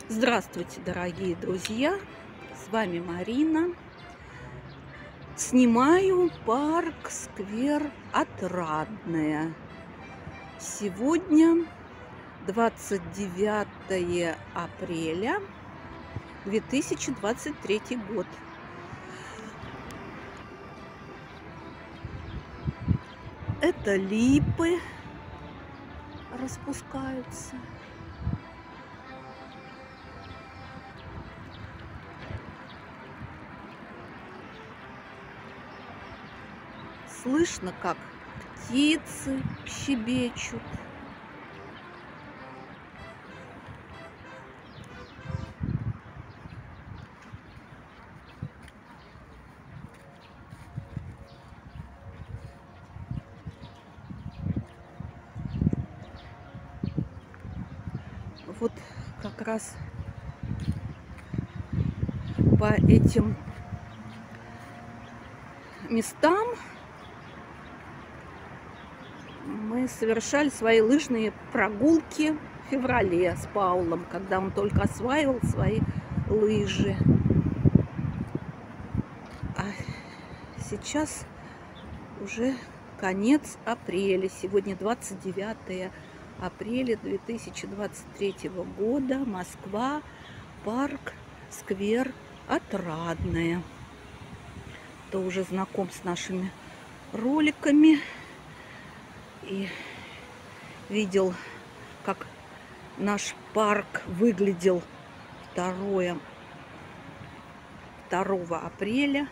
Здравствуйте, дорогие друзья! С вами Марина. Снимаю парк-сквер Отрадное. Сегодня 29 апреля 2023 год. Это липы распускаются. Слышно, как птицы щебечут. Вот как раз по этим местам мы совершали свои лыжные прогулки в феврале с Паулом, когда он только осваивал свои лыжи. А сейчас уже конец апреля. Сегодня 29 апреля 2023 года. Москва. Парк, сквер Отрадное. Кто уже знаком с нашими роликами и видел, как наш парк выглядел 2 апреля,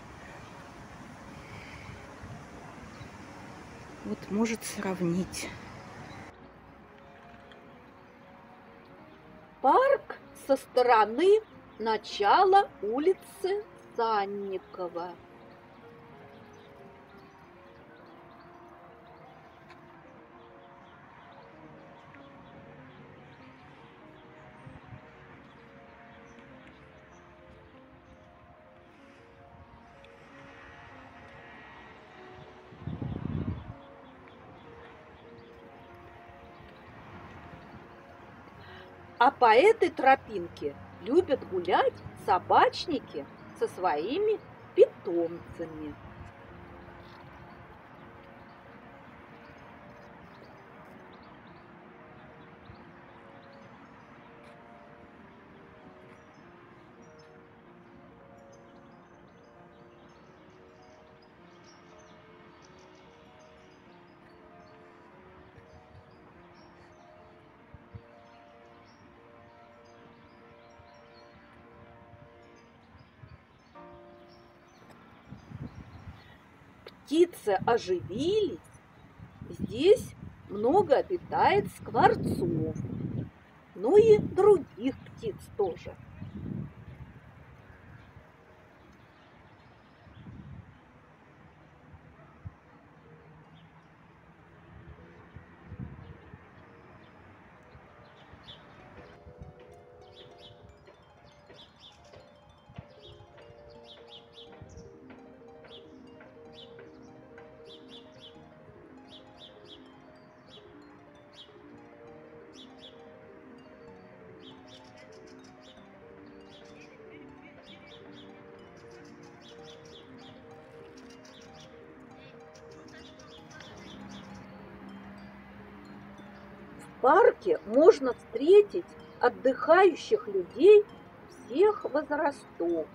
вот может сравнить. Парк со стороны начала улицы Санникова. А по этой тропинке любят гулять собачники со своими питомцами. Птицы оживились, здесь много обитает скворцов, ну и других птиц тоже. В парке можно встретить отдыхающих людей всех возрастов.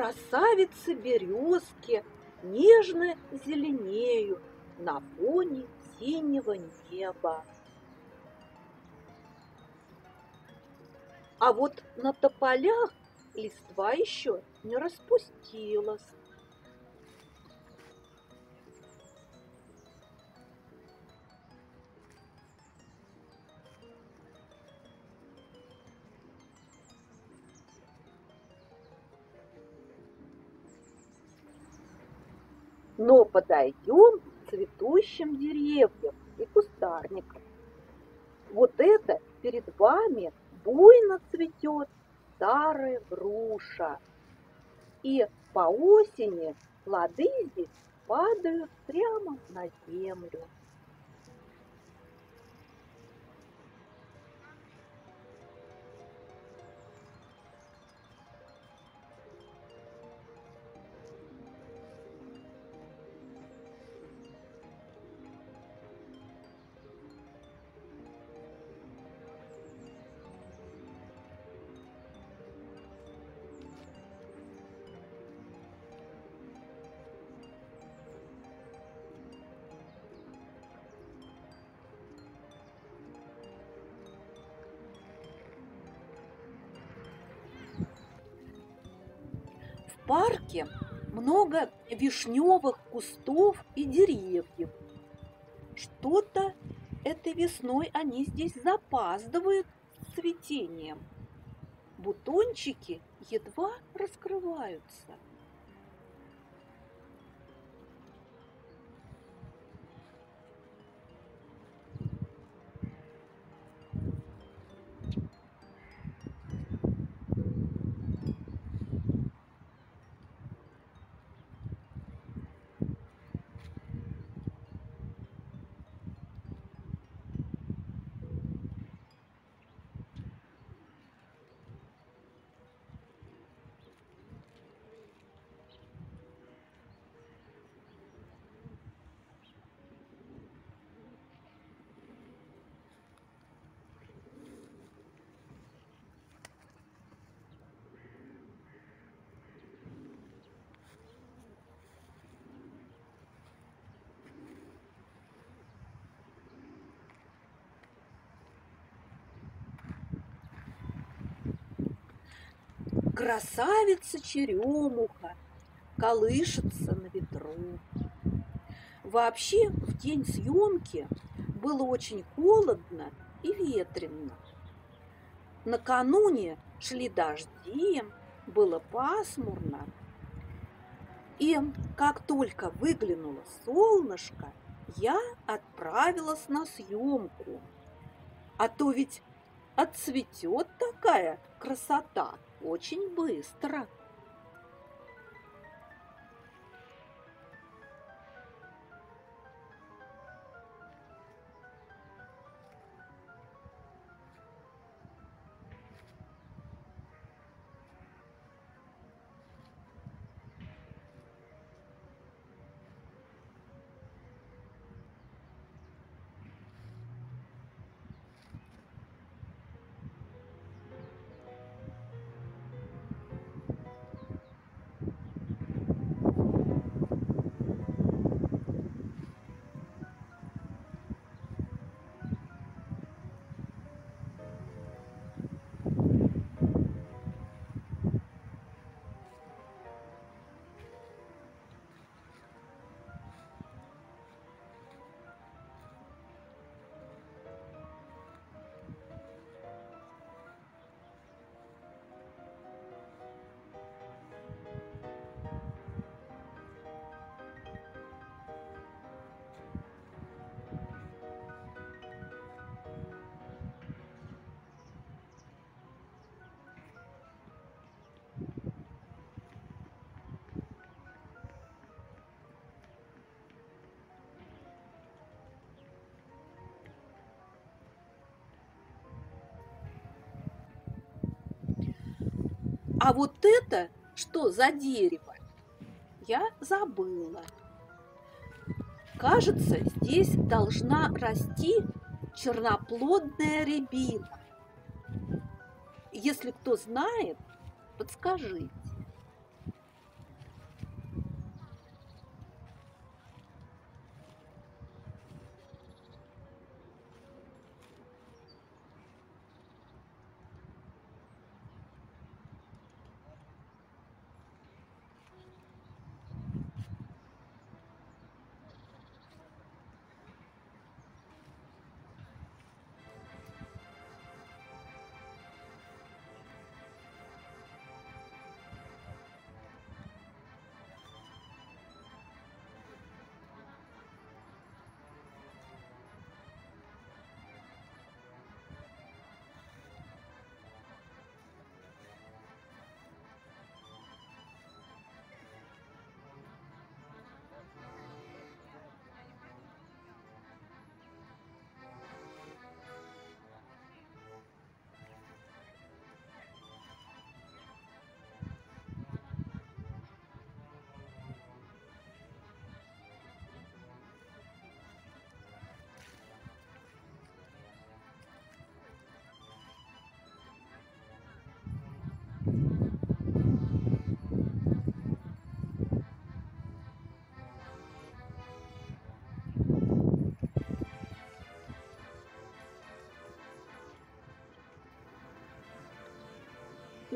Красавицы березки нежно зеленеют на фоне синего неба. А вот на тополях листва еще не распустилась. Но подойдем к цветущим деревьям и кустарникам. Вот это перед вами буйно цветет старая груша. И по осени плоды здесь падают прямо на землю. В парке много вишневых кустов и деревьев. Что-то этой весной они здесь запаздывают с цветением. Бутончики едва раскрываются. Красавица-черемуха колышется на ветру. Вообще в день съемки было очень холодно и ветрено. Накануне шли дожди, было пасмурно. И как только выглянуло солнышко, я отправилась на съемку. А то ведь отцветет такая красота очень быстро. А вот это что за дерево? Я забыла. Кажется, здесь должна расти черноплодная рябина. Если кто знает, подскажите.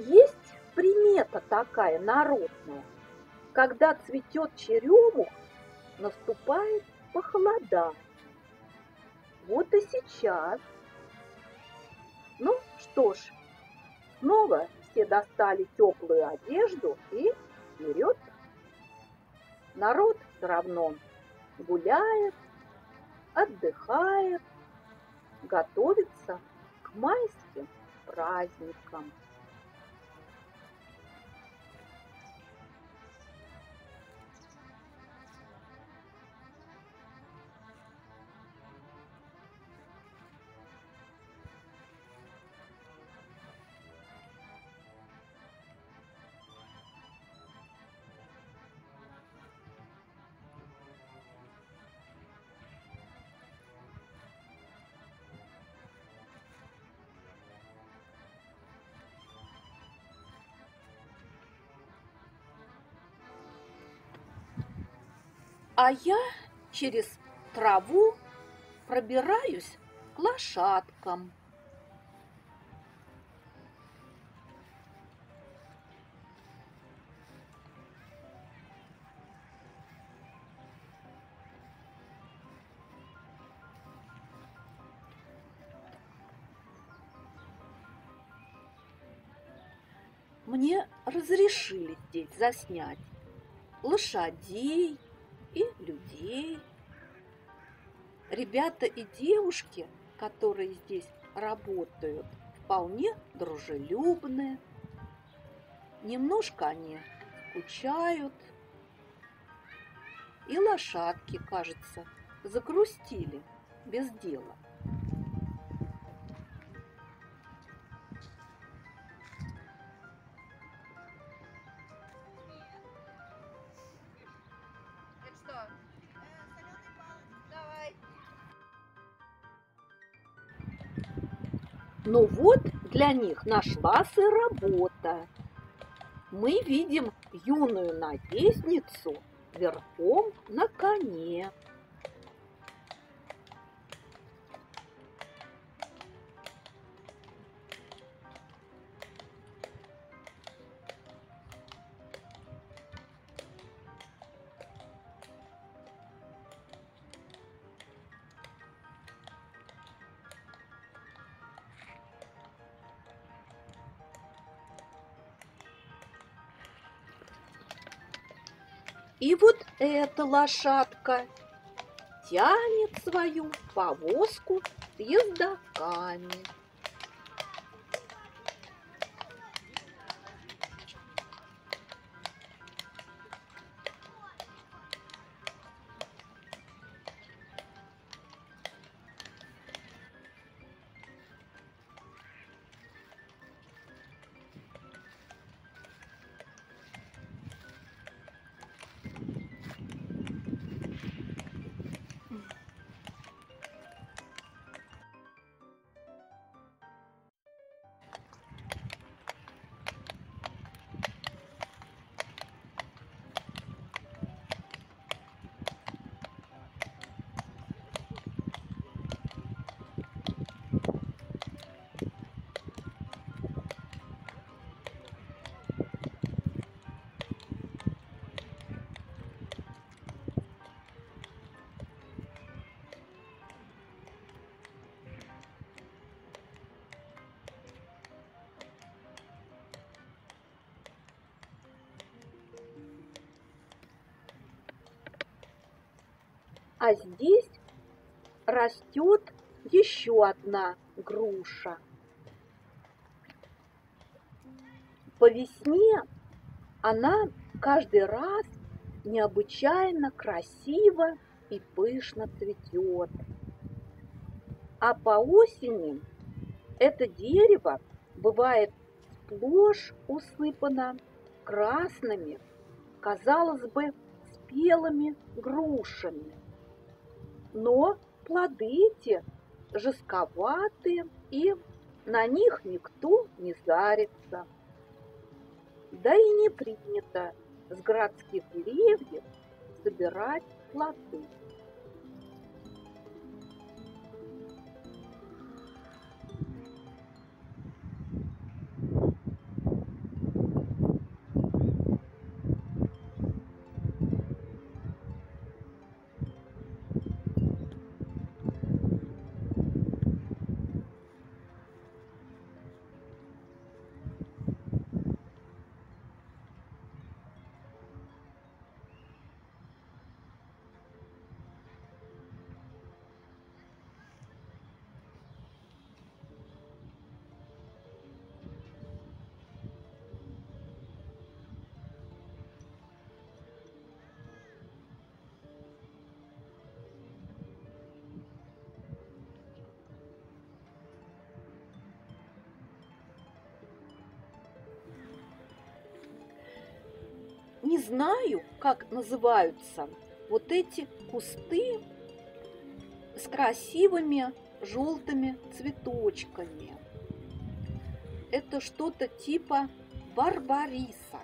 Есть примета такая народная. Когда цветет черемух, наступает похолода. Вот и сейчас. Ну что ж, снова все достали теплую одежду и вперед. Народ все равно гуляет, отдыхает, готовится к майским праздникам. А я через траву пробираюсь к лошадкам. Мне разрешили здесь заснять лошадей и людей. Ребята и девушки, которые здесь работают, вполне дружелюбные. Немножко они скучают. И лошадки, кажется, загрустили без дела. Ну вот, для них нашлась и работа. Мы видим юную наездницу верхом на коне. И вот эта лошадка тянет свою повозку с ездоками. А здесь растет еще одна груша. По весне она каждый раз необычайно красиво и пышно цветет. А по осени это дерево бывает сплошь усыпано красными, казалось бы, спелыми грушами. Но плоды эти жестковаты, и на них никто не зарится. Да и не принято с городских деревьев собирать плоды. Не знаю, как называются вот эти кусты с красивыми желтыми цветочками. Это что-то типа барбариса.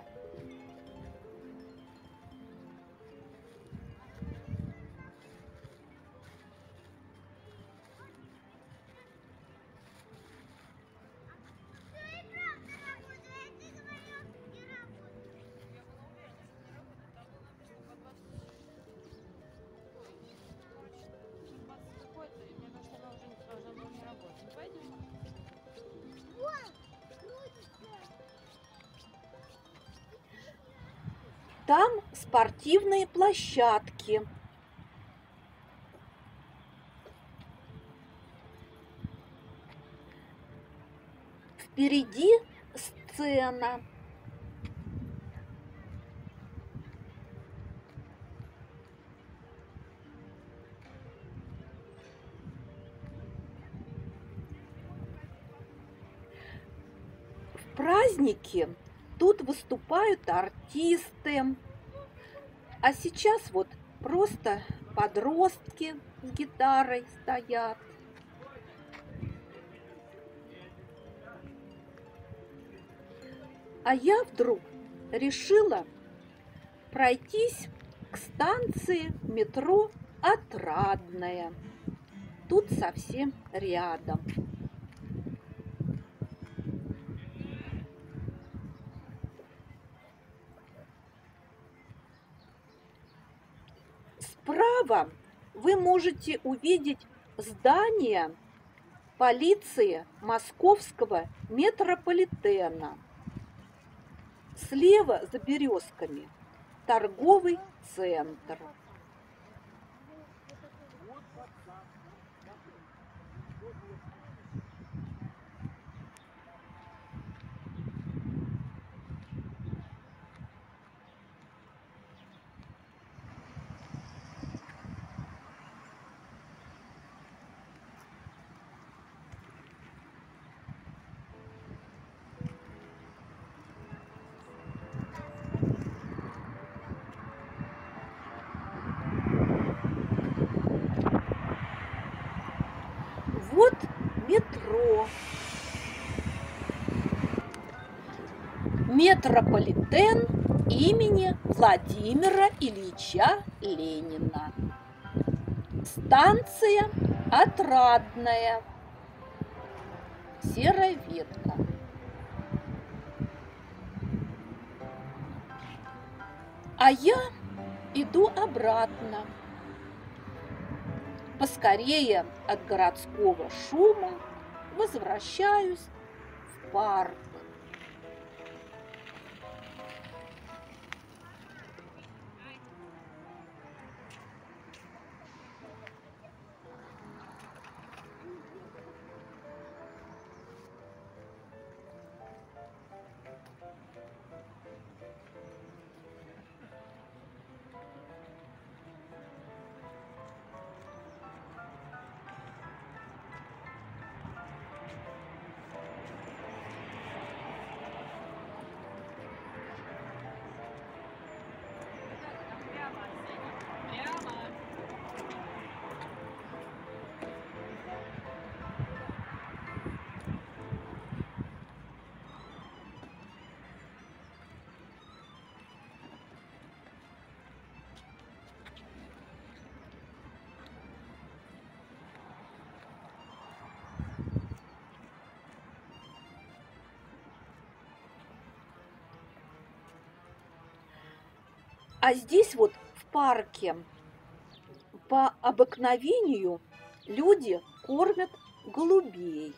Там спортивные площадки. Впереди сцена. В праздники тут выступают артисты. А сейчас вот просто подростки с гитарой стоят. А я вдруг решила пройтись к станции метро Отрадная. Тут совсем рядом. Справа вы можете увидеть здание полиции Московского метрополитена. Слева за березками торговый центр. Вот метро. Метрополитен имени Владимира Ильича Ленина. Станция Отрадная. Серая ветка. А я иду обратно. Поскорее от городского шума возвращаюсь в парк. А здесь вот в парке по обыкновению люди кормят голубей.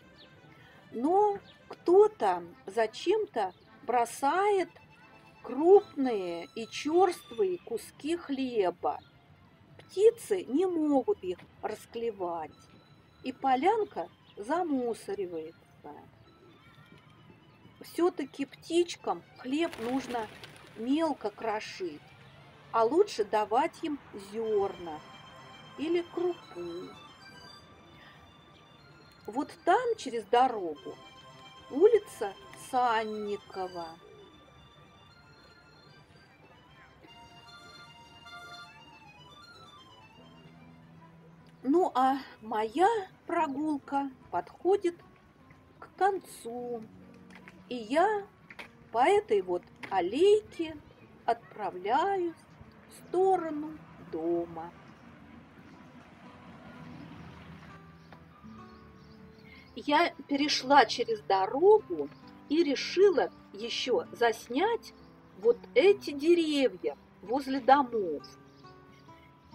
Но кто-то зачем-то бросает крупные и черствые куски хлеба. Птицы не могут их расклевать, и полянка замусоривается. Все-таки птичкам хлеб нужно мелко крошить, а лучше давать им зерна или крупу. Вот там, через дорогу, улица Санникова. Ну, а моя прогулка подходит к концу. И я по этой вот аллейке отправляюсь в сторону дома. Я перешла через дорогу и решила еще заснять вот эти деревья возле домов.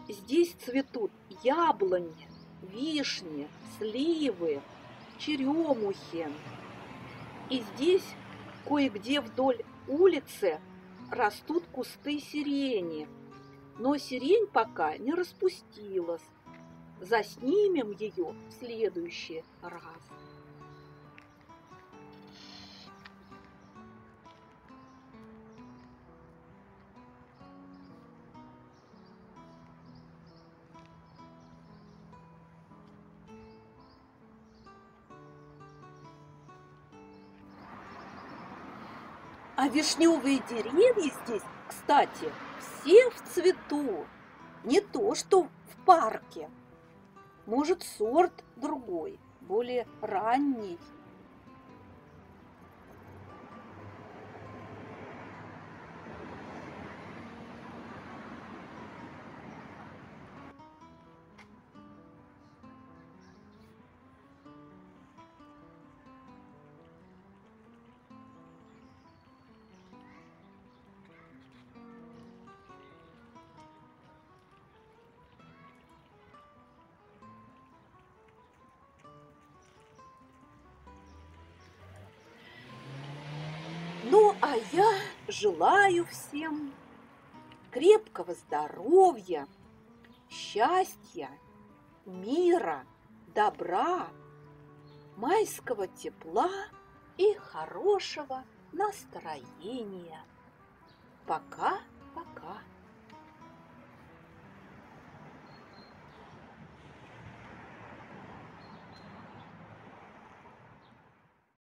Здесь цветут яблони, вишни, сливы, черемухи. И здесь кое-где вдоль улицы растут кусты сирени. Но сирень пока не распустилась. Заснимем ее в следующий раз. А вишневые деревья здесь, кстати, все в цвету. Не то, что в парке. Может, сорт другой, более ранний. Ну, а я желаю всем крепкого здоровья, счастья, мира, добра, майского тепла и хорошего настроения. Пока.